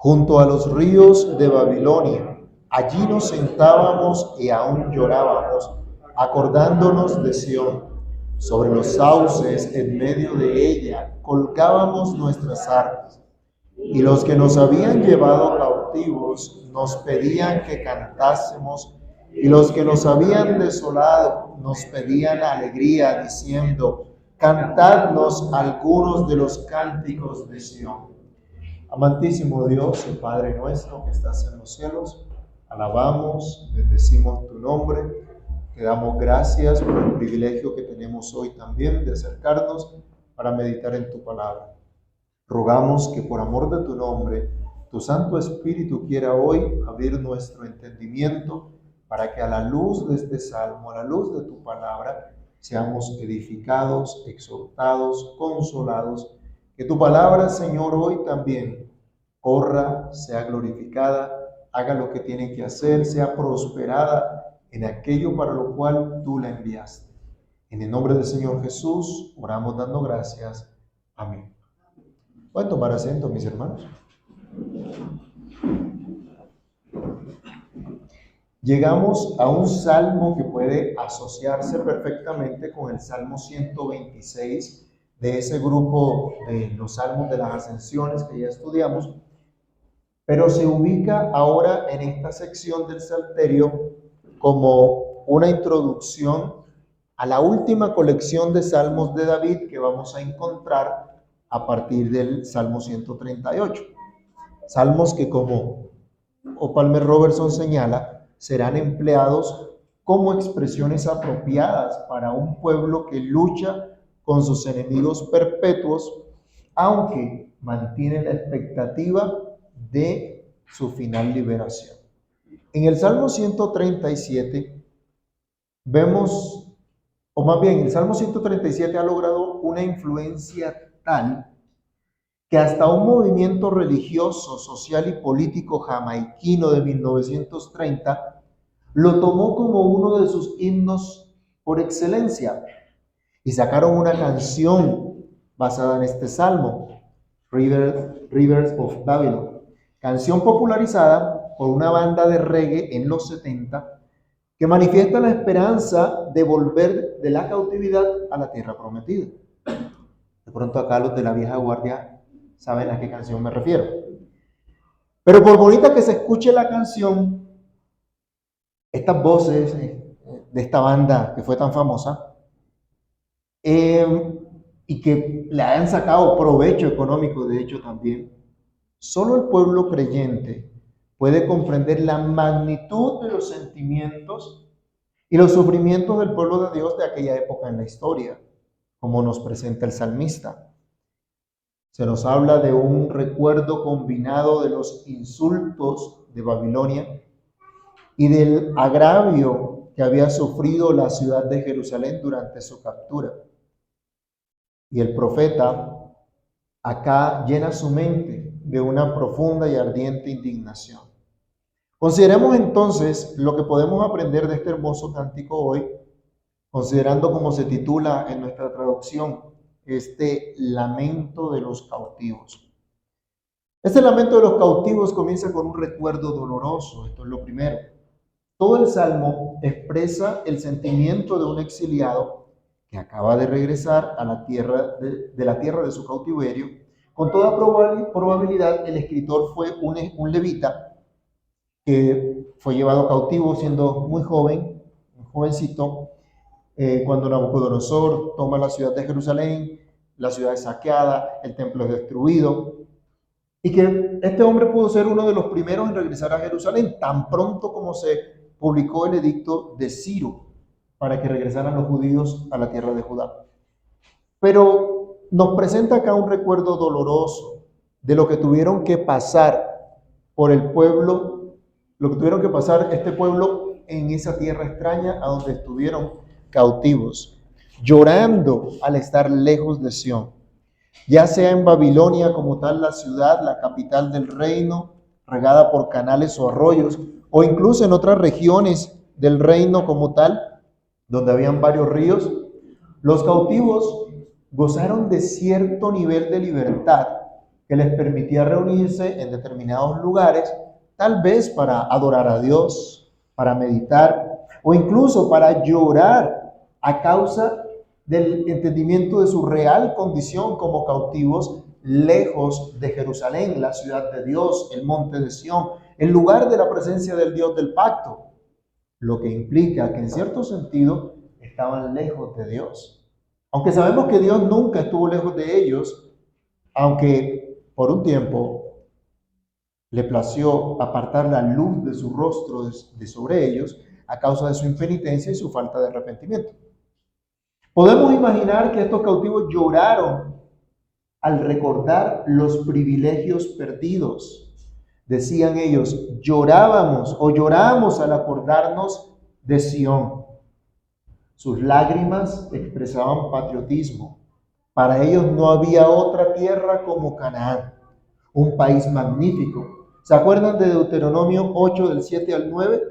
junto a los ríos de Babilonia. Allí nos sentábamos y aún llorábamos, acordándonos de Sión. Sobre los sauces, en medio de ella, colgábamos nuestras armas. Y los que nos habían llevado cautivos nos pedían que cantásemos, y los que nos habían desolado nos pedían alegría, diciendo: cantadnos algunos de los cánticos de Sión. Amantísimo Dios y Padre nuestro que estás en los cielos, alabamos, bendecimos tu nombre, te damos gracias por el privilegio que tenemos hoy también de acercarnos para meditar en tu palabra. Rogamos que por amor de tu nombre, tu Santo Espíritu quiera hoy abrir nuestro entendimiento para que a la luz de este salmo, a la luz de tu palabra, seamos edificados, exhortados, consolados. Que tu palabra, Señor, hoy también corra, sea glorificada, haga lo que tiene que hacer, sea prosperada en aquello para lo cual tú la enviaste. En el nombre del Señor Jesús, oramos dando gracias. Amén. ¿Pueden tomar asiento, mis hermanos? Llegamos a un salmo que puede asociarse perfectamente con el Salmo 126 de ese grupo de los salmos de las ascensiones que ya estudiamos, pero se ubica ahora en esta sección del Salterio como una introducción a la última colección de salmos de David que vamos a encontrar a partir del Salmo 138. Salmos que, como O. Palmer Robertson señala, serán empleados como expresiones apropiadas para un pueblo que lucha con sus enemigos perpetuos, aunque mantiene la expectativa de su final liberación. En el Salmo 137 vemos, o más bien, el Salmo 137 ha logrado una influencia tal que hasta un movimiento religioso, social y político jamaiquino de 1930 lo tomó como uno de sus himnos por excelencia y sacaron una canción basada en este salmo, Rivers of Babylon, canción popularizada por una banda de reggae en los 70 que manifiesta la esperanza de volver de la cautividad a la tierra prometida. De pronto acá los de la vieja guardia saben a qué canción me refiero. Pero por bonita que se escuche la canción, estas voces de esta banda que fue tan famosa, y que le hayan sacado provecho económico, de hecho también, solo el pueblo creyente puede comprender la magnitud de los sentimientos y los sufrimientos del pueblo de Dios de aquella época en la historia, como nos presenta el salmista. Se nos habla de un recuerdo combinado de los insultos de Babilonia y del agravio que había sufrido la ciudad de Jerusalén durante su captura. Y el profeta acá llena su mente de una profunda y ardiente indignación. Consideremos entonces lo que podemos aprender de este hermoso cántico hoy, considerando como se titula en nuestra traducción, este lamento de los cautivos. Este lamento de los cautivos comienza con un recuerdo doloroso, esto es lo primero. Todo el salmo expresa el sentimiento de un exiliado que acaba de regresar a la tierra de la tierra de su cautiverio. Con toda probabilidad, el escritor fue un levita que fue llevado cautivo siendo muy joven, un jovencito, cuando Nabucodonosor toma la ciudad de Jerusalén, la ciudad es saqueada, el templo es destruido, y que este hombre pudo ser uno de los primeros en regresar a Jerusalén, tan pronto como se publicó el edicto de Ciro para que regresaran los judíos a la tierra de Judá. Pero nos presenta acá un recuerdo doloroso de lo que tuvieron que pasar por el pueblo, lo que tuvieron que pasar este pueblo en esa tierra extraña a donde estuvieron cautivos, llorando al estar lejos de Sión, ya sea en Babilonia como tal, la ciudad, la capital del reino, regada por canales o arroyos, o incluso en otras regiones del reino como tal, donde habían varios ríos. Los cautivos gozaron de cierto nivel de libertad, que les permitía reunirse en determinados lugares, tal vez para adorar a Dios, para meditar o incluso para llorar a causa del entendimiento de su real condición como cautivos lejos de Jerusalén, la ciudad de Dios, el monte de Sión, el lugar de la presencia del Dios del pacto, lo que implica que en cierto sentido estaban lejos de Dios. Aunque sabemos que Dios nunca estuvo lejos de ellos, aunque por un tiempo le plació apartar la luz de su rostro de sobre ellos a causa de su impenitencia y su falta de arrepentimiento. Podemos imaginar que estos cautivos lloraron al recordar los privilegios perdidos. Decían ellos, llorábamos o lloramos al acordarnos de Sión. Sus lágrimas expresaban patriotismo. Para ellos no había otra tierra como Canaán, un país magnífico. ¿Se acuerdan de Deuteronomio 8 del 7 al 9?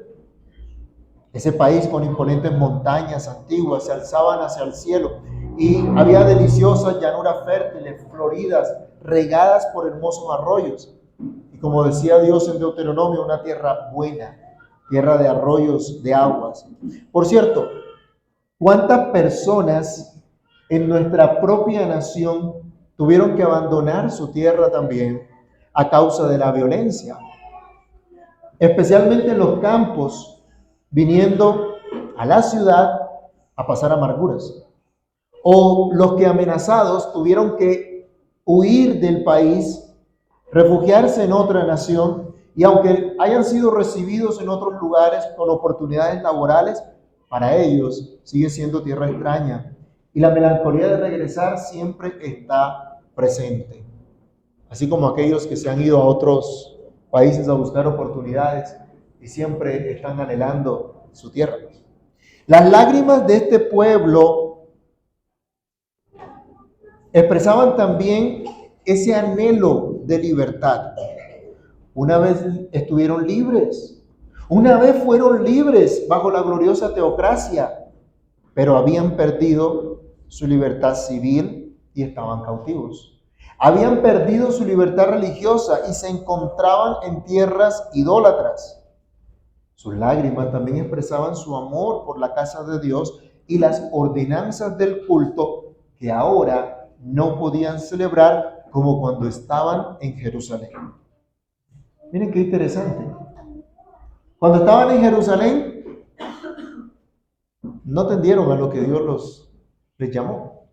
Ese país con imponentes montañas antiguas se alzaban hacia el cielo y había deliciosas llanuras fértiles, floridas, regadas por hermosos arroyos. Y como decía Dios en Deuteronomio, una tierra buena, tierra de arroyos, de aguas. Por cierto, ¿cuántas personas en nuestra propia nación tuvieron que abandonar su tierra también a causa de la violencia? Especialmente en los campos, viniendo a la ciudad a pasar amarguras. O los que amenazados tuvieron que huir del país, refugiarse en otra nación, y aunque hayan sido recibidos en otros lugares con oportunidades laborales, para ellos sigue siendo tierra extraña. Y la melancolía de regresar siempre está presente. Así como aquellos que se han ido a otros países a buscar oportunidades y siempre están anhelando su tierra. Las lágrimas de este pueblo expresaban también ese anhelo de libertad. Una vez estuvieron libres, una vez fueron libres bajo la gloriosa teocracia, pero habían perdido su libertad civil y estaban cautivos. Habían perdido su libertad religiosa y se encontraban en tierras idólatras. Sus lágrimas también expresaban su amor por la casa de Dios y las ordenanzas del culto que ahora no podían celebrar como cuando estaban en Jerusalén. Miren qué interesante. Cuando estaban en Jerusalén, no atendieron a lo que Dios les llamó.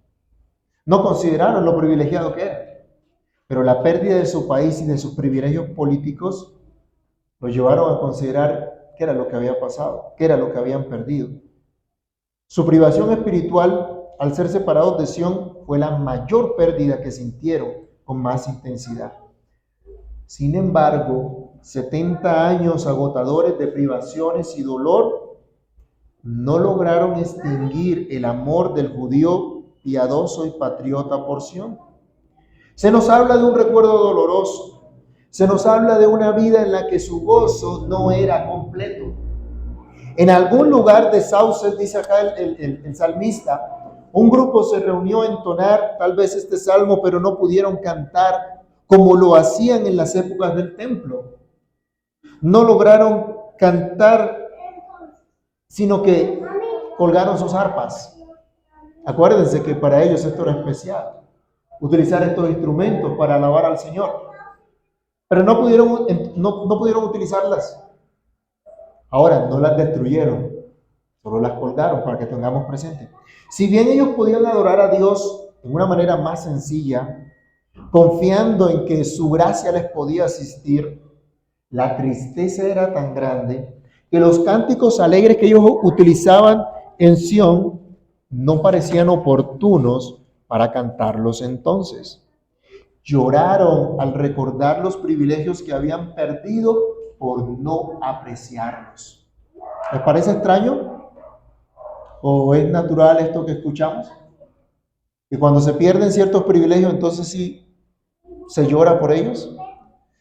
No consideraron lo privilegiado que eran. Pero la pérdida de su país y de sus privilegios políticos los llevaron a considerar qué era lo que había pasado, qué era lo que habían perdido. Su privación espiritual, al ser separados de Sión, fue la mayor pérdida que sintieron con más intensidad. Sin embargo, 70 años agotadores de privaciones y dolor no lograron extinguir el amor del judío piadoso y patriota por Sión. Se nos habla de un recuerdo doloroso, se nos habla de una vida en la que su gozo no era completo. En algún lugar de Sauces, dice acá el salmista, un grupo se reunió a entonar tal vez este salmo, pero no pudieron cantar como lo hacían en las épocas del templo. No lograron cantar, sino que colgaron sus arpas. Acuérdense que para ellos esto era especial, utilizar estos instrumentos para alabar al Señor. Pero no pudieron utilizarlas. Ahora, no las destruyeron, solo las colgaron para que tengamos presente. Si bien ellos podían adorar a Dios de una manera más sencilla, confiando en que su gracia les podía asistir, la tristeza era tan grande que los cánticos alegres que ellos utilizaban en Sión no parecían oportunos para cantarlos entonces. Lloraron al recordar los privilegios que habían perdido por no apreciarlos. ¿Les parece extraño? ¿O es natural esto que escuchamos? Que cuando se pierden ciertos privilegios, entonces sí se llora por ellos.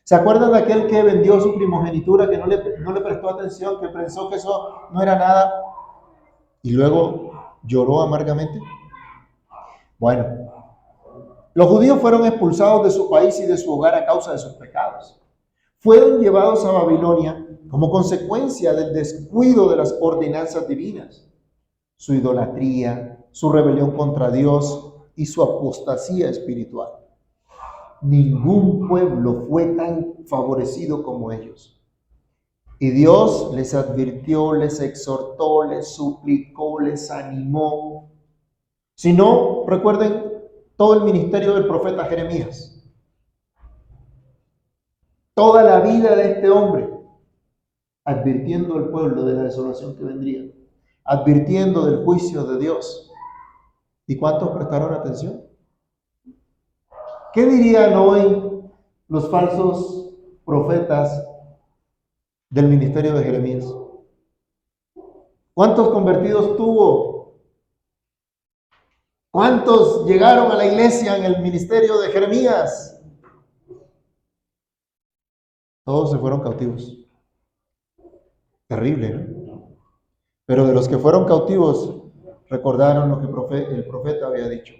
¿Se acuerdan de aquel que vendió su primogenitura, que no le prestó atención, que pensó que eso no era nada y luego lloró amargamente? Bueno, Los judíos fueron expulsados de su país y de su hogar a causa de sus pecados. Fueron llevados a Babilonia como consecuencia del descuido de las ordenanzas divinas, su idolatría, su rebelión contra Dios y su apostasía espiritual. Ningún pueblo fue tan favorecido como ellos. Y Dios les advirtió, les exhortó, les suplicó, les animó. Si no, recuerden todo el ministerio del profeta Jeremías. Toda la vida de este hombre, advirtiendo al pueblo de la desolación que vendría, advirtiendo del juicio de Dios. ¿Y cuántos prestaron atención? ¿Qué dirían hoy los falsos profetas del ministerio de Jeremías? ¿Cuántos convertidos tuvo? ¿Cuántos llegaron a la iglesia en el ministerio de Jeremías? Todos se fueron cautivos. Terrible, ¿no? Pero de los que fueron cautivos, recordaron lo que el profeta había dicho.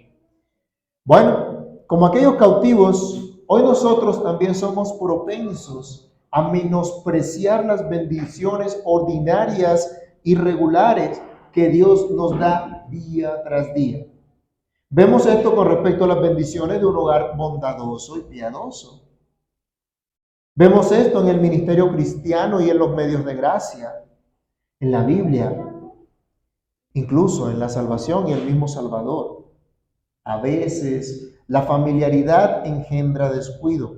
Bueno, como aquellos cautivos, hoy nosotros también somos propensos a menospreciar las bendiciones ordinarias y regulares que Dios nos da día tras día. Vemos esto con respecto a las bendiciones de un hogar bondadoso y piadoso. Vemos esto en el ministerio cristiano y en los medios de gracia, en la Biblia, incluso en la salvación y el mismo Salvador. A veces la familiaridad engendra descuido,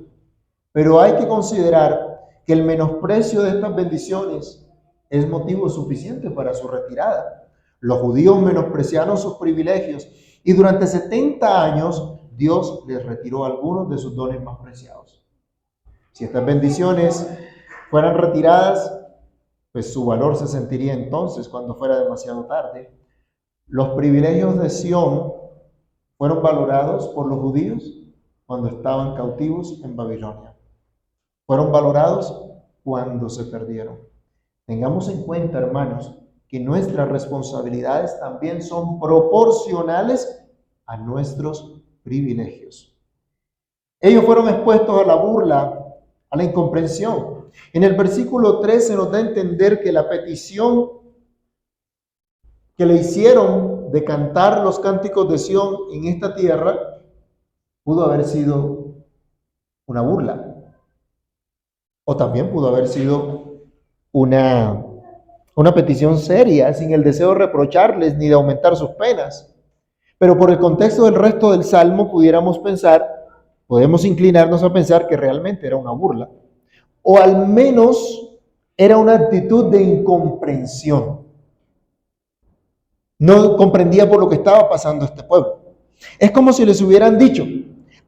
pero hay que considerar que el menosprecio de estas bendiciones es motivo suficiente para su retirada. Los judíos menospreciaron sus privilegios y durante 70 años Dios les retiró algunos de sus dones más preciados. Si estas bendiciones fueran retiradas, pues su valor se sentiría entonces cuando fuera demasiado tarde. Los privilegios de Sión fueron valorados por los judíos cuando estaban cautivos en Babilonia. Fueron valorados cuando se perdieron. Tengamos en cuenta, hermanos, que nuestras responsabilidades también son proporcionales a nuestros privilegios. Ellos fueron expuestos a la burla, a la incomprensión. En el versículo 3 se nos da a entender que la petición que le hicieron de cantar los cánticos de Sión en esta tierra pudo haber sido una burla, o también pudo haber sido una petición seria, sin el deseo de reprocharles ni de aumentar sus penas. Pero por el contexto del resto del Salmo podemos inclinarnos a pensar que realmente era una burla, o al menos era una actitud de incomprensión. No comprendía por lo que estaba pasando este pueblo. Es como si les hubieran dicho: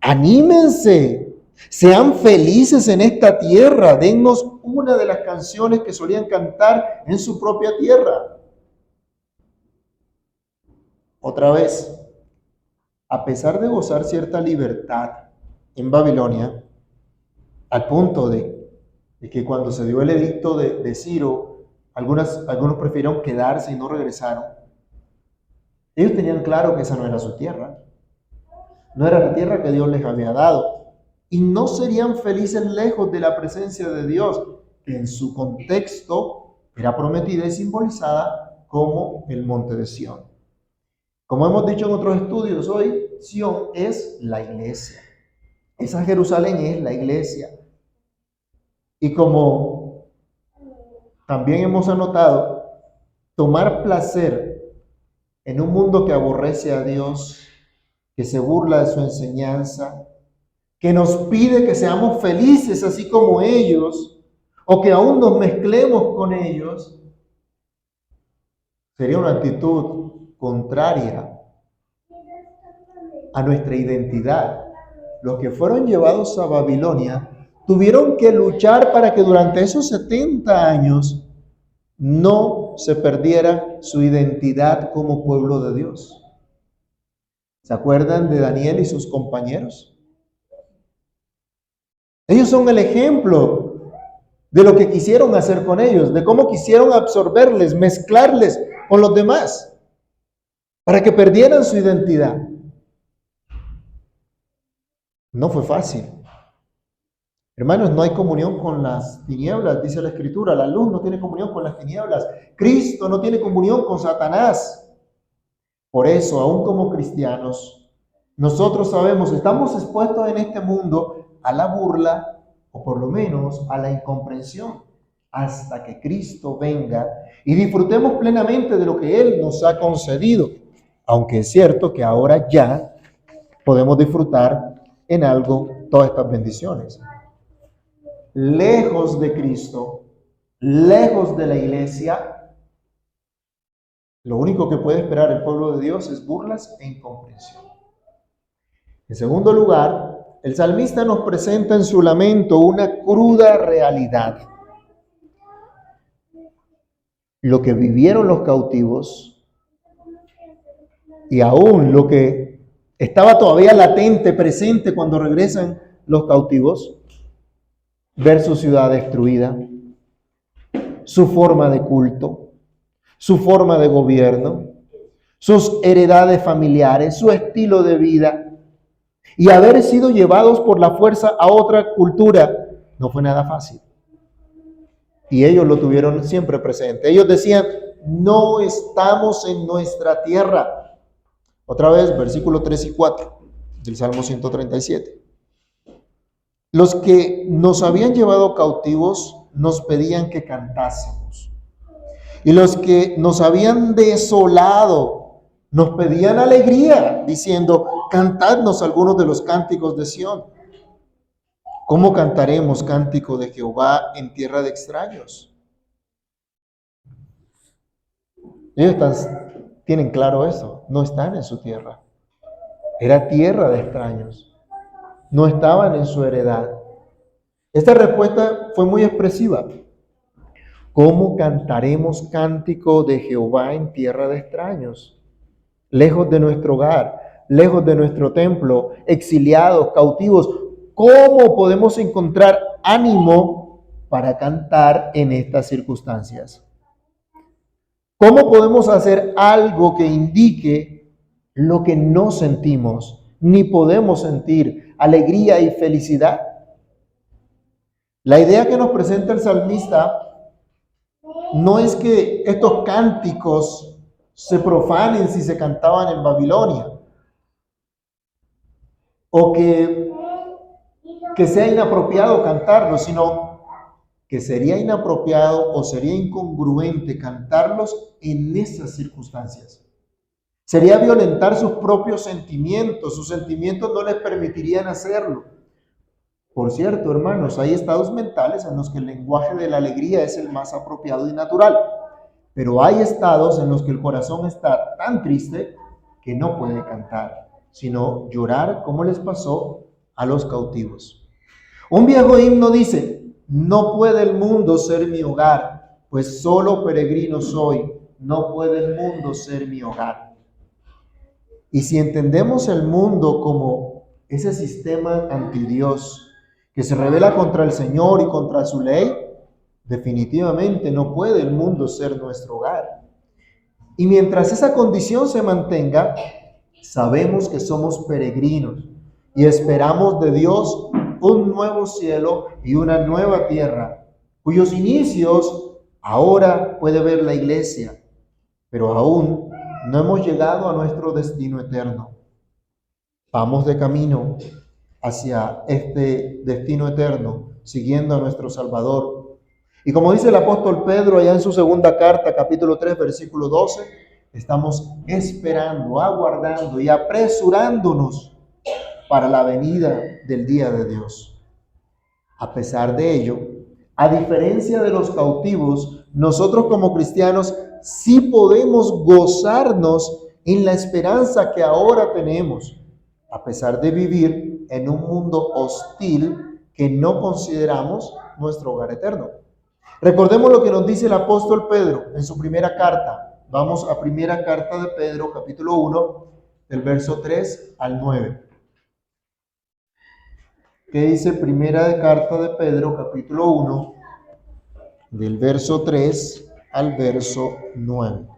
anímense, sean felices en esta tierra, dennos una de las canciones que solían cantar en su propia tierra. Otra vez, a pesar de gozar cierta libertad en Babilonia, al punto de que cuando se dio el edicto de Ciro, algunos prefirieron quedarse y no regresaron. Ellos tenían claro que esa no era su tierra, no era la tierra que Dios les había dado, y no serían felices lejos de la presencia de Dios, que en su contexto era prometida y simbolizada como el monte de Sión. Como hemos dicho en otros estudios, hoy Sión es la iglesia. Esa Jerusalén es la iglesia. Y como también hemos anotado, tomar placer en un mundo que aborrece a Dios, que se burla de su enseñanza, que nos pide que seamos felices así como ellos, o que aún nos mezclemos con ellos, sería una actitud contraria a nuestra identidad. Los que fueron llevados a Babilonia tuvieron que luchar para que durante esos 70 años no se perdiera su identidad como pueblo de Dios. ¿Se acuerdan de Daniel y sus compañeros? Ellos son el ejemplo de lo que quisieron hacer con ellos, de cómo quisieron absorberles, mezclarles con los demás, para que perdieran su identidad. No fue fácil. Hermanos, no hay comunión con las tinieblas, dice la Escritura. La luz no tiene comunión con las tinieblas. Cristo no tiene comunión con Satanás. Por eso, aún como cristianos, nosotros sabemos, estamos expuestos en este mundo a la burla o por lo menos a la incomprensión hasta que Cristo venga y disfrutemos plenamente de lo que Él nos ha concedido. Aunque es cierto que ahora ya podemos disfrutar en algo todas estas bendiciones. Lejos de Cristo, lejos de la iglesia, lo único que puede esperar el pueblo de Dios es burlas e incomprensión. En segundo lugar, el salmista nos presenta en su lamento una cruda realidad. Lo que vivieron los cautivos y aún lo que estaba todavía latente, presente cuando regresan los cautivos, ver su ciudad destruida, su forma de culto, su forma de gobierno, sus heredades familiares, su estilo de vida, y haber sido llevados por la fuerza a otra cultura, no fue nada fácil. Y ellos lo tuvieron siempre presente. Ellos decían, no estamos en nuestra tierra. Otra vez, versículos 3 y 4 del Salmo 137. Los que nos habían llevado cautivos nos pedían que cantásemos. Y los que nos habían desolado nos pedían alegría, diciendo, cantadnos algunos de los cánticos de Sión. ¿Cómo cantaremos cántico de Jehová en tierra de extraños? Ellos tienen claro eso, no están en su tierra. Era tierra de extraños. No estaban en su heredad. Esta respuesta fue muy expresiva. ¿Cómo cantaremos cántico de Jehová en tierra de extraños? Lejos de nuestro hogar, lejos de nuestro templo, exiliados, cautivos. ¿Cómo podemos encontrar ánimo para cantar en estas circunstancias? ¿Cómo podemos hacer algo que indique lo que no sentimos, ni podemos sentir, alegría y felicidad? La idea que nos presenta el salmista no es que estos cánticos se profanen si se cantaban en Babilonia, o que sea inapropiado cantarlos, sino que sería inapropiado o sería incongruente cantarlos en esas circunstancias. Sería violentar sus propios sentimientos, sus sentimientos no les permitirían hacerlo. Por cierto, hermanos, hay estados mentales en los que el lenguaje de la alegría es el más apropiado y natural, pero hay estados en los que el corazón está tan triste que no puede cantar, sino llorar como les pasó a los cautivos. Un viejo himno dice, no puede el mundo ser mi hogar, pues solo peregrino soy, no puede el mundo ser mi hogar. Y si entendemos el mundo como ese sistema antidios que se revela contra el Señor y contra su ley, definitivamente no puede el mundo ser nuestro hogar. Y mientras esa condición se mantenga, sabemos que somos peregrinos y esperamos de Dios un nuevo cielo y una nueva tierra, cuyos inicios ahora puede ver la iglesia, pero aún no hemos llegado a nuestro destino eterno. Vamos de camino hacia este destino eterno, siguiendo a nuestro Salvador. Y como dice el apóstol Pedro allá en su segunda carta, capítulo 3, versículo 12, estamos esperando, aguardando y apresurándonos para la venida del día de Dios. A pesar de ello, a diferencia de los cautivos, nosotros como cristianos sí podemos gozarnos en la esperanza que ahora tenemos, a pesar de vivir en un mundo hostil que no consideramos nuestro hogar eterno. Recordemos lo que nos dice el apóstol Pedro en su primera carta. Vamos a primera carta de Pedro, capítulo 1, del verso 3 al 9. ¿Qué dice primera carta de Pedro, capítulo 1, del verso 3 al verso 9?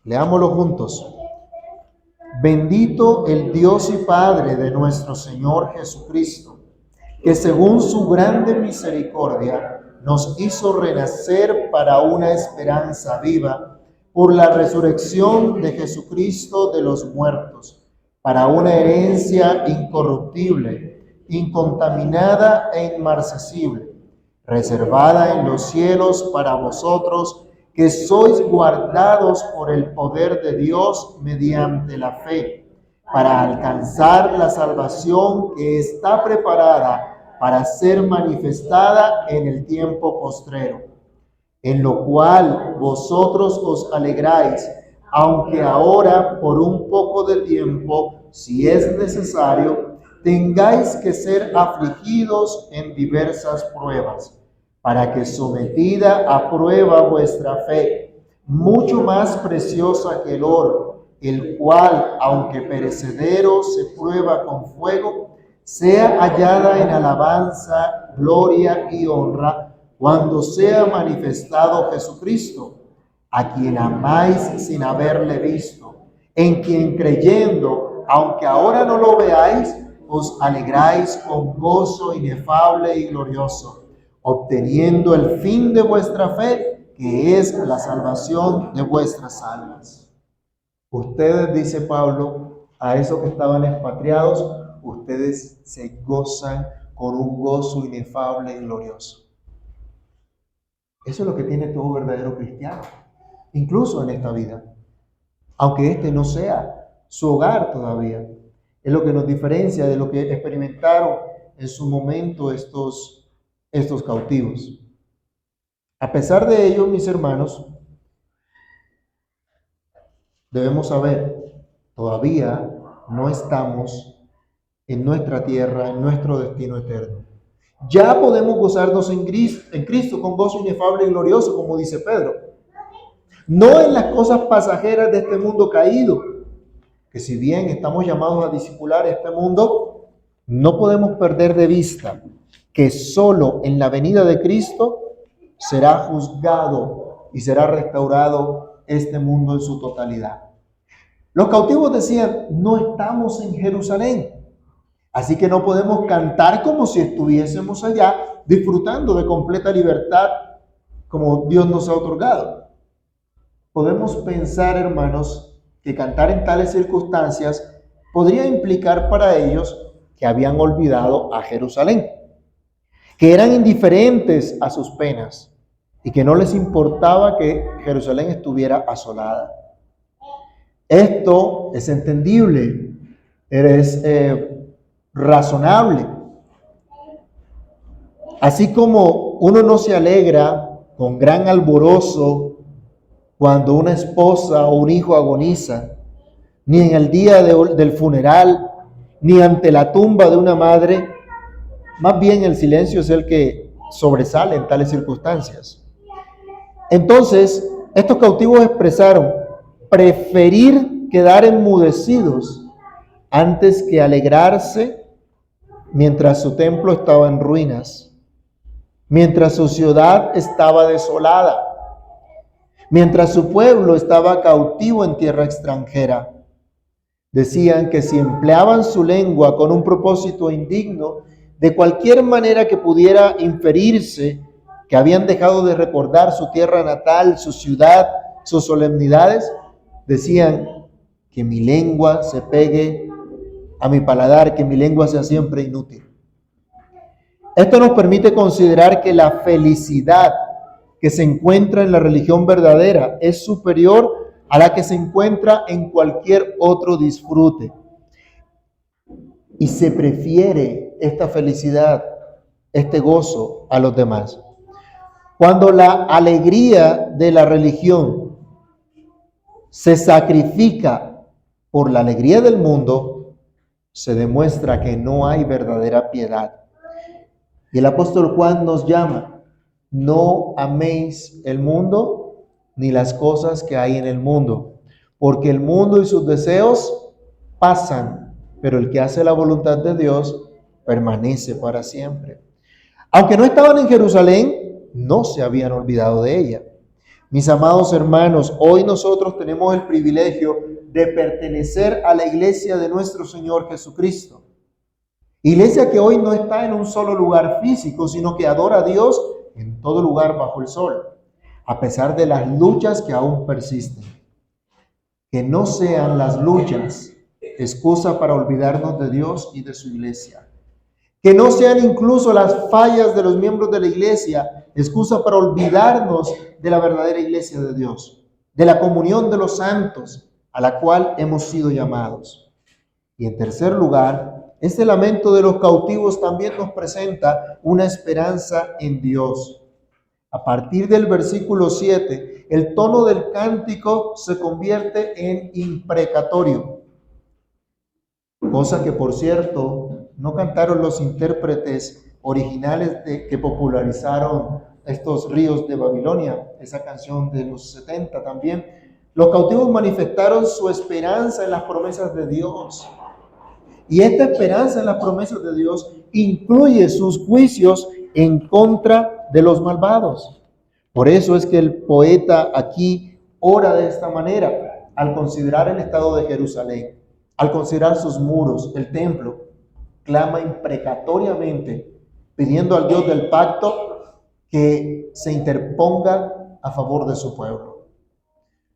Leámoslo juntos. Bendito el Dios y Padre de nuestro Señor Jesucristo, que según su grande misericordia nos hizo renacer para una esperanza viva por la resurrección de Jesucristo de los muertos, para una herencia incorruptible, incontaminada e inmarcesible, reservada en los cielos para vosotros, que sois guardados por el poder de Dios mediante la fe, para alcanzar la salvación que está preparada para ser manifestada en el tiempo postrero, en lo cual vosotros os alegráis, aunque ahora por un poco de tiempo, si es necesario, tengáis que ser afligidos en diversas pruebas, para que sometida a prueba vuestra fe, mucho más preciosa que el oro, el cual, aunque perecedero, se prueba con fuego, sea hallada en alabanza, gloria y honra, cuando sea manifestado Jesucristo, a quien amáis sin haberle visto, en quien creyendo, aunque ahora no lo veáis, os alegráis con gozo inefable y glorioso, obteniendo el fin de vuestra fe, que es la salvación de vuestras almas. Ustedes, dice Pablo, a esos que estaban expatriados, ustedes se gozan con un gozo inefable y glorioso. Eso es lo que tiene todo verdadero cristiano, incluso en esta vida, aunque este no sea su hogar todavía. Es lo que nos diferencia de lo que experimentaron en su momento estos cautivos. A pesar de ello, mis hermanos, debemos saber, todavía no estamos en nuestra tierra, en nuestro destino eterno. Ya podemos gozarnos en Cristo con gozo inefable y glorioso, como dice Pedro. No en las cosas pasajeras de este mundo caído, que si bien estamos llamados a discipular este mundo, no podemos perder de vista que solo en la venida de Cristo será juzgado y será restaurado este mundo en su totalidad. Los cautivos decían, no estamos en Jerusalén, así que no podemos cantar como si estuviésemos allá, disfrutando de completa libertad como Dios nos ha otorgado. Podemos pensar, hermanos, que cantar en tales circunstancias podría implicar para ellos que habían olvidado a Jerusalén, que eran indiferentes a sus penas y que no les importaba que Jerusalén estuviera asolada. Esto es entendible, es razonable. Así como uno no se alegra con gran alborozo cuando una esposa o un hijo agoniza, ni en el día del funeral, ni ante la tumba de una madre, más bien el silencio es el que sobresale en tales circunstancias. Entonces, estos cautivos expresaron preferir quedar enmudecidos antes que alegrarse mientras su templo estaba en ruinas, mientras su ciudad estaba desolada, mientras su pueblo estaba cautivo en tierra extranjera. Decían que si empleaban su lengua con un propósito indigno, de cualquier manera que pudiera inferirse que habían dejado de recordar su tierra natal, su ciudad, sus solemnidades, decían que mi lengua se pegue a mi paladar, que mi lengua sea siempre inútil. Esto nos permite considerar que la felicidad que se encuentra en la religión verdadera es superior a la que se encuentra en cualquier otro disfrute. Y se prefiere esta felicidad, este gozo a los demás. Cuando la alegría de la religión se sacrifica por la alegría del mundo, se demuestra que no hay verdadera piedad. Y el apóstol Juan nos llama, no améis el mundo ni las cosas que hay en el mundo, porque el mundo y sus deseos pasan, pero el que hace la voluntad de Dios permanece para siempre. Aunque no estaban en Jerusalén, no se habían olvidado de ella. Mis amados hermanos, hoy nosotros tenemos el privilegio de pertenecer a la iglesia de nuestro Señor Jesucristo. Iglesia que hoy no está en un solo lugar físico, sino que adora a Dios en todo lugar bajo el sol, a pesar de las luchas que aún persisten. Que no sean las luchas excusa para olvidarnos de Dios y de su iglesia. Que no sean incluso las fallas de los miembros de la iglesia excusa para olvidarnos de la verdadera iglesia de Dios, de la comunión de los santos a la cual hemos sido llamados. Y en tercer lugar, este lamento de los cautivos también nos presenta una esperanza en Dios. A partir del versículo 7, el tono del cántico se convierte en imprecatorio, cosa que, por cierto, no cantaron los intérpretes originales que popularizaron estos ríos de Babilonia, esa canción de los 70 también. Los cautivos manifestaron su esperanza en las promesas de Dios. Y esta esperanza en las promesas de Dios incluye sus juicios en contra de los malvados. Por eso es que el poeta aquí ora de esta manera, al considerar el estado de Jerusalén, al considerar sus muros, el templo, clama imprecatoriamente, pidiendo al Dios del pacto que se interponga a favor de su pueblo.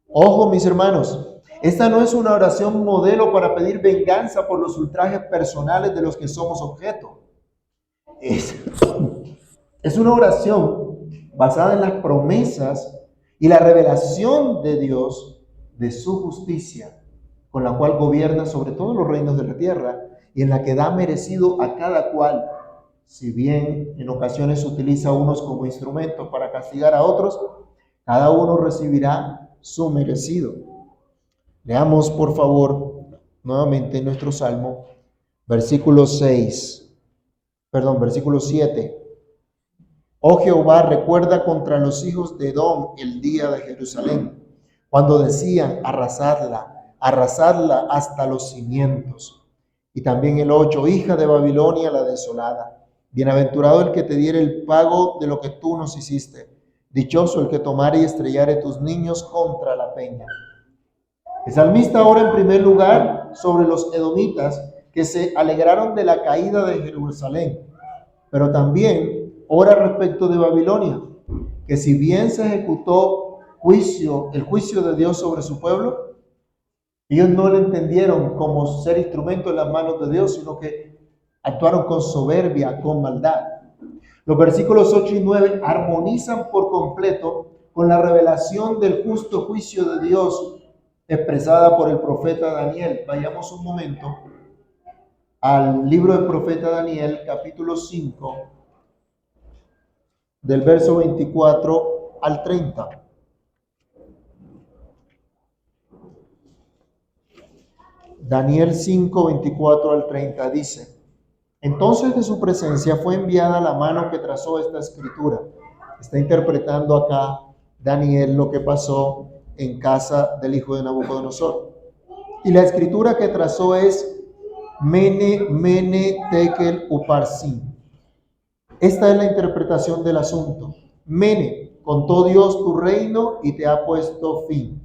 Ojo, mis hermanos, esta no es una oración modelo para pedir venganza por los ultrajes personales de los que somos objeto. Es una oración basada en las promesas y la revelación de Dios de su justicia, con la cual gobierna sobre todos los reinos de la tierra y en la que da merecido a cada cual, si bien en ocasiones utiliza a unos como instrumentos para castigar a otros, cada uno recibirá su merecido. Leamos, por favor, nuevamente nuestro Salmo, versículo 7. Oh Jehová, recuerda contra los hijos de Edom el día de Jerusalén, cuando decían arrasadla hasta los cimientos. Y también el 8, hija de Babilonia la desolada. Bienaventurado el que te diere el pago de lo que tú nos hiciste. Dichoso el que tomare y estrellare tus niños contra la peña. El salmista ora en primer lugar sobre los edomitas que se alegraron de la caída de Jerusalén, pero también ora respecto de Babilonia, que si bien se ejecutó el juicio de Dios sobre su pueblo, ellos no lo entendieron como ser instrumento en las manos de Dios, sino que actuaron con soberbia, con maldad. Los versículos 8 y 9 armonizan por completo con la revelación del justo juicio de Dios expresada por el profeta Daniel. Vayamos un momento al libro del profeta Daniel, capítulo 5, del verso 24 al 30. Daniel 5, 24 al 30 dice: Entonces de su presencia fue enviada la mano que trazó esta escritura. Está interpretando acá Daniel lo que pasó en casa del hijo de Nabucodonosor. Y la escritura que trazó es Mene, Mene, Tekel, Uparsin. Esta es la interpretación del asunto. Mene, contó Dios tu reino y te ha puesto fin.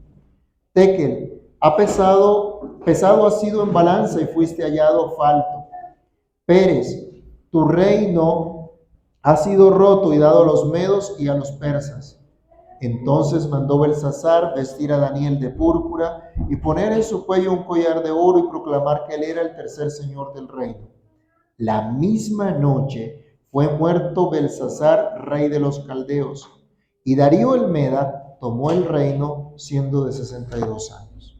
Tekel, pesado has sido en balanza y fuiste hallado falto. Pérez, tu reino ha sido roto y dado a los medos y a los persas. Entonces mandó Belsasar vestir a Daniel de púrpura y poner en su cuello un collar de oro y proclamar que él era el tercer señor del reino. La misma noche fue muerto Belsasar, rey de los caldeos, y Darío el Meda tomó el reino siendo de 62 años.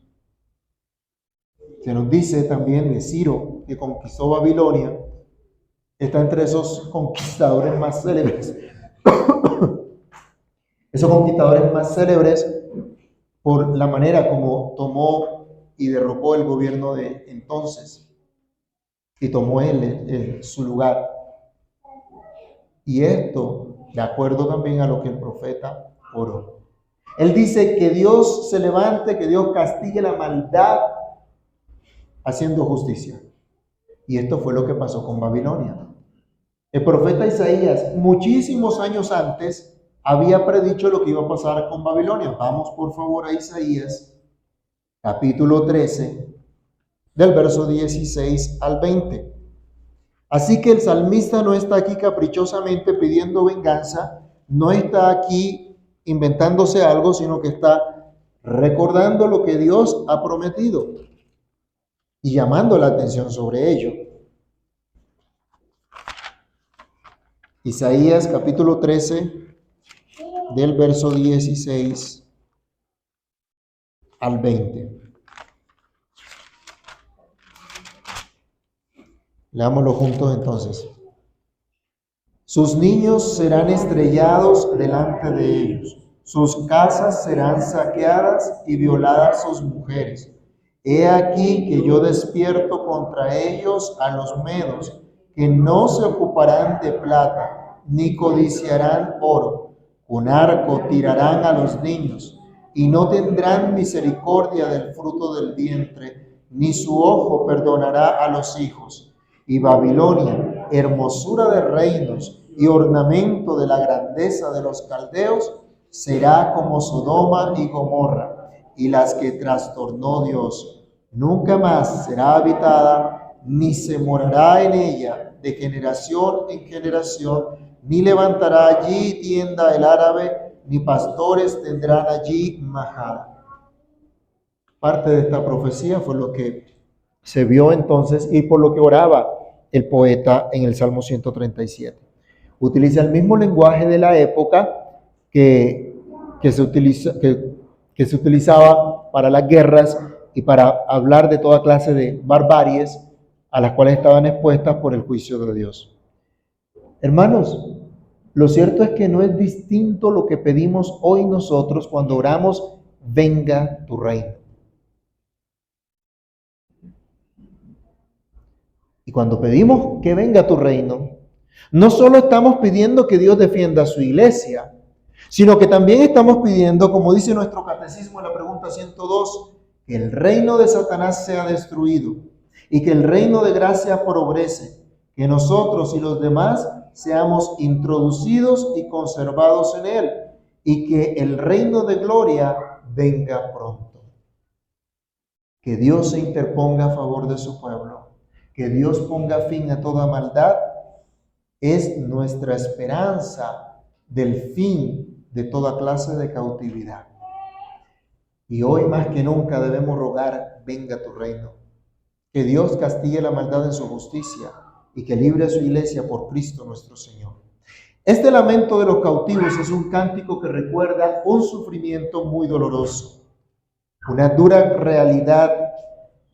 Se nos dice también de Ciro, que conquistó Babilonia, está entre esos conquistadores más célebres. Esos conquistadores más célebres por la manera como tomó y derrocó el gobierno de entonces y tomó él su lugar. Y esto de acuerdo también a lo que el profeta oró. Él dice que Dios se levante, que Dios castigue la maldad haciendo justicia. Y esto fue lo que pasó con Babilonia. El profeta Isaías, muchísimos años antes, había predicho lo que iba a pasar con Babilonia. Vamos por favor a Isaías, capítulo 13, del verso 16 al 20. Así que el salmista no está aquí caprichosamente pidiendo venganza, no está aquí inventándose algo, sino que está recordando lo que Dios ha prometido y llamando la atención sobre ello. Isaías capítulo 13, del verso 16 al 20. Leámoslo juntos entonces. Sus niños serán estrellados delante de ellos, sus casas serán saqueadas y violadas sus mujeres. He aquí que yo despierto contra ellos a los medos, que no se ocuparán de plata, ni codiciarán oro. Con arco tirarán a los niños, y no tendrán misericordia del fruto del vientre, ni su ojo perdonará a los hijos. Y Babilonia, hermosura de reinos y ornamento de la grandeza de los caldeos, será como Sodoma y Gomorra, y las que trastornó Dios. Nunca más será habitada, ni se morará en ella de generación en generación, ni levantará allí tienda el árabe, ni pastores tendrán allí majada. Parte de esta profecía fue lo que se vio entonces y por lo que oraba el poeta en el Salmo 137. Utiliza el mismo lenguaje de la época que se utilizaba para las guerras y para hablar de toda clase de barbaries a las cuales estaban expuestas por el juicio de Dios. Hermanos, lo cierto es que no es distinto lo que pedimos hoy nosotros cuando oramos, venga tu reino. Y cuando pedimos que venga tu reino, no solo estamos pidiendo que Dios defienda a su iglesia, sino que también estamos pidiendo, como dice nuestro catecismo en la pregunta 102, que el reino de Satanás sea destruido y que el reino de gracia progrese, que nosotros y los demás seamos introducidos y conservados en él y que el reino de gloria venga pronto. Que Dios se interponga a favor de su pueblo, que Dios ponga fin a toda maldad, es nuestra esperanza del fin de toda clase de cautividad. Y hoy más que nunca debemos rogar, venga tu reino. Que Dios castigue la maldad en su justicia y que libre a su iglesia por Cristo nuestro Señor. Este lamento de los cautivos es un cántico que recuerda un sufrimiento muy doloroso, una dura realidad,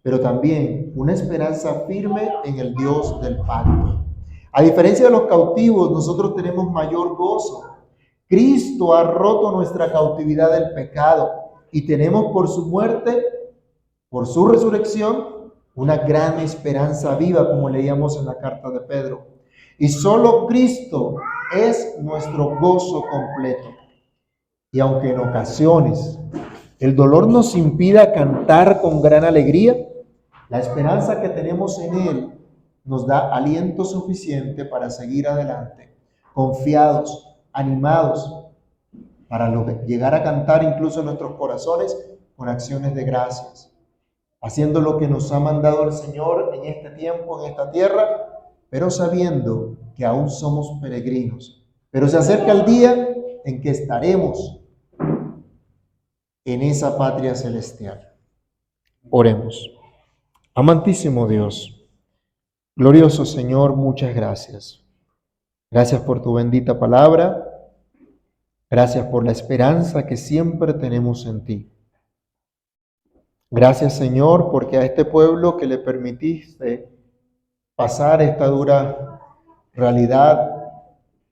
pero también una esperanza firme en el Dios del pacto. A diferencia de los cautivos, nosotros tenemos mayor gozo. Cristo ha roto nuestra cautividad del pecado y tenemos por su muerte, por su resurrección, una gran esperanza viva, como leíamos en la carta de Pedro. Y solo Cristo es nuestro gozo completo. Y aunque en ocasiones el dolor nos impida cantar con gran alegría, la esperanza que tenemos en Él nos da aliento suficiente para seguir adelante, confiados, animados, para llegar a cantar incluso en nuestros corazones con acciones de gracias, haciendo lo que nos ha mandado el Señor en este tiempo, en esta tierra, pero sabiendo que aún somos peregrinos. Pero se acerca el día en que estaremos en esa patria celestial. Oremos. Amantísimo Dios, glorioso Señor, muchas gracias. Gracias por tu bendita palabra. Gracias por la esperanza que siempre tenemos en ti. Gracias, Señor, porque a este pueblo que le permitiste pasar esta dura realidad,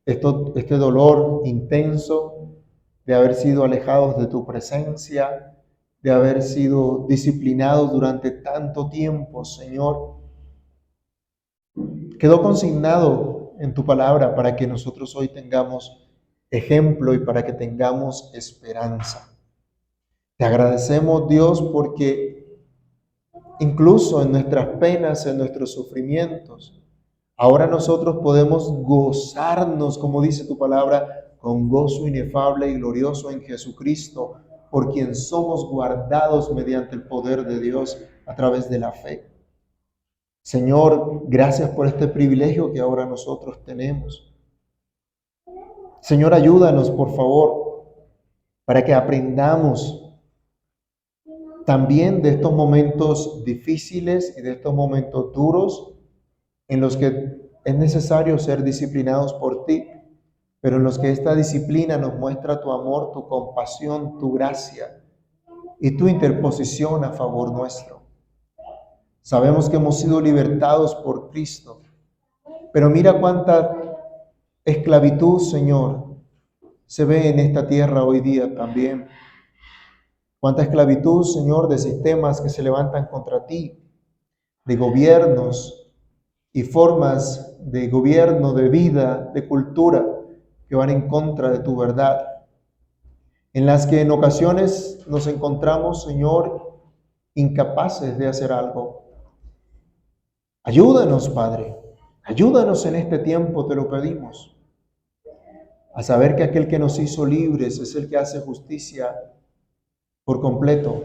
este dolor intenso de haber sido alejados de tu presencia, de haber sido disciplinados durante tanto tiempo, Señor, quedó consignado en tu palabra para que nosotros hoy tengamos ejemplo y para que tengamos esperanza. Te agradecemos, Dios, porque incluso en nuestras penas, en nuestros sufrimientos, ahora nosotros podemos gozarnos, como dice tu palabra, con gozo inefable y glorioso en Jesucristo, por quien somos guardados mediante el poder de Dios a través de la fe. Señor, gracias por este privilegio que ahora nosotros tenemos. Señor, ayúdanos, por favor, para que aprendamos también de estos momentos difíciles y de estos momentos duros en los que es necesario ser disciplinados por ti, pero en los que esta disciplina nos muestra tu amor, tu compasión, tu gracia y tu interposición a favor nuestro. Sabemos que hemos sido libertados por Cristo, pero mira cuánta esclavitud, Señor, se ve en esta tierra hoy día también. Cuánta esclavitud, Señor, de sistemas que se levantan contra ti, de gobiernos y formas de gobierno, de vida, de cultura que van en contra de tu verdad, en las que en ocasiones nos encontramos, Señor, incapaces de hacer algo. Ayúdanos, Padre, ayúdanos en este tiempo, te lo pedimos, a saber que aquel que nos hizo libres es el que hace justicia por completo,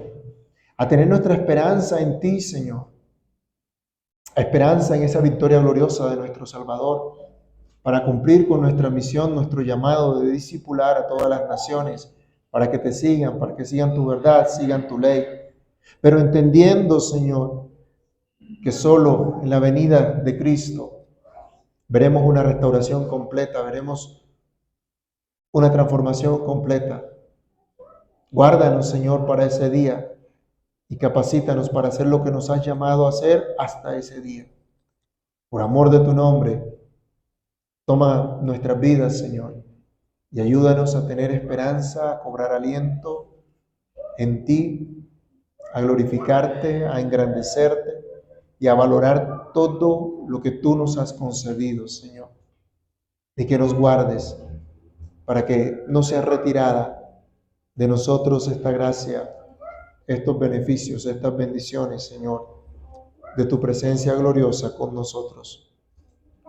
a tener nuestra esperanza en ti, Señor, esperanza en esa victoria gloriosa de nuestro Salvador, para cumplir con nuestra misión, nuestro llamado de discipular a todas las naciones, para que te sigan, para que sigan tu verdad, sigan tu ley, pero entendiendo, Señor, que solo en la venida de Cristo veremos una restauración completa, veremos una transformación completa. Guárdanos, Señor, para ese día y capacítanos para hacer lo que nos has llamado a hacer hasta ese día. Por amor de tu nombre, toma nuestras vidas, Señor, y ayúdanos a tener esperanza, a cobrar aliento en ti, a glorificarte, a engrandecerte y a valorar todo lo que tú nos has concedido, Señor. Y que nos guardes para que no sea retirada de nosotros esta gracia, estos beneficios, estas bendiciones, Señor, de tu presencia gloriosa con nosotros.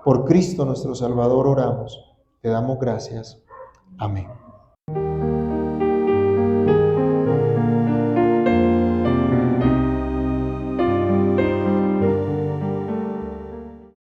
Por Cristo nuestro Salvador oramos, te damos gracias. Amén.